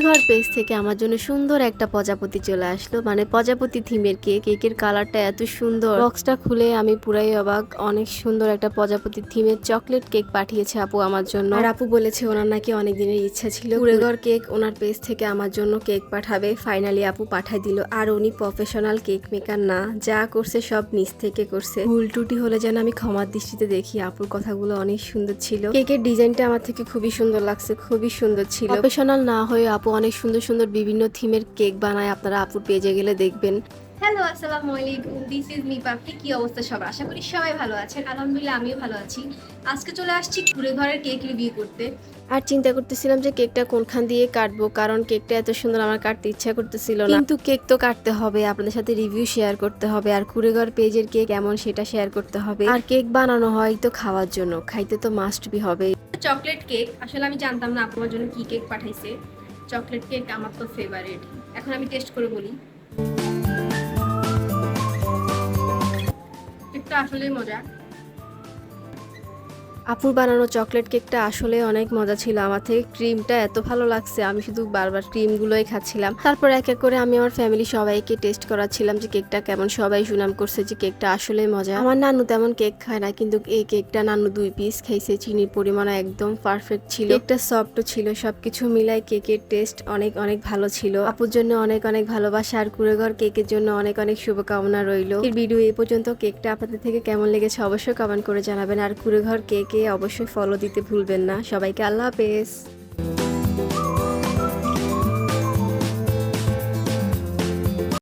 ঘর পেজ থেকে আমার জন্য সুন্দর একটা প্রজাপতি চলে আসলো, মানে প্রজাপতি থিমের কেক। কেকের কালারটা এত সুন্দর, বক্সটা খুলে আমি পুরাই অবাক। অনেক সুন্দর একটা প্রজাপতি থিমের চকলেট কেক পাঠিয়েছে আপু আমার জন্য। আর আপু বলেছে ওনার নাকি অনেক দিনের ইচ্ছা ছিল কুড়েঘর কেক ওনার পেজ থেকে আমার জন্য কেক পাঠাবে। ফাইনালি আপু পাঠাই দিল। আর উনি প্রফেশনাল কেক মেকার না, যা করছে সব নিজ থেকে করছে। ভুল ত্রুটি হলে যেন আমি ক্ষমার দৃষ্টিতে দেখি। আপুর কথাগুলো অনেক সুন্দর ছিল। কেকের ডিজাইনটা আমার থেকে খুবই সুন্দর লাগছে, খুবই সুন্দর ছিল। প্রফেশনাল না হয়ে আপু অনেক সুন্দর সুন্দর বিভিন্ন থিমের কেক বানায়, আপনারা আপুর পেজে গেলে দেখবেন। হ্যালো, আসসালামু আলাইকুম। দিস ইজ মি পাপড়ি। কি অবস্থা সবার? আশা করি সবাই ভালো আছেন। আলহামদুলিল্লাহ আমিও ভালো আছি। আজকে চলে আসছি ঘুরে ঘরের কেক রিভিউ করতে। আর চিন্তা করতেছিলাম যে কেকটা কোনখান দিয়ে কাটবো, কারণ কেকটা এত সুন্দর আমার কাটতে ইচ্ছা করতেছিল না, কিন্তু কেক তো কাটতে হবে, আপনাদের সাথে রিভিউ শেয়ার করতে হবে, আর কুড়েঘর পেজের কেক এমন সেটা শেয়ার করতে হবে। আর কেক বানানো হয় তো খাওয়ার জন্য, খাইতে তো মাস্ট বি হবে। চকলেট কেক, আসলে আমি জানতাম না আপনার জন্য কি কেক পাঠাইছে। চকলেট কেক আমার তো ফেভারিট। এখন আমি টেস্ট করে বলি। কেকটা আসলেই মজা। আপুর বানানো চকলেট কেকটা আসলে অনেক মজা ছিল। আমার থেকে ক্রিমটা এত ভালো লাগছে, আমি শুধু বারবার ক্রিমগুলোই খাচ্ছিলাম। তারপর এক এক করে আমি আমার ফ্যামিলি সবাইকে টেস্ট করাচ্ছিলাম যে কেকটা কেমন। সবাই সুনাম করছে যে কেকটা আসলে মজা। আমার নানু তেমন কেক খায় না, কিন্তু এই কেকটা নানু 2 পিস খাইছে। চিনির পরিমাণ একদম পারফেক্ট ছিল, কেকটা সফটও ছিল। সবকিছু মিলাই কেকের টেস্ট অনেক অনেক ভালো ছিল। আপুর জন্য অনেক অনেক ভালোবাসা, আর কুড়েঘর কেকের জন্য অনেক অনেক শুভকামনা রইল। এর ভিডিও এই পর্যন্ত। কেকটা আপনাদের থেকে কেমন লেগেছে অবশ্যই কমেন্ট করে জানাবেন। আর কুড়েঘর কেকে অবশ্যই ফলো দিতে ভুলবেন না। সবাইকে আল্লাহ হাফেজ।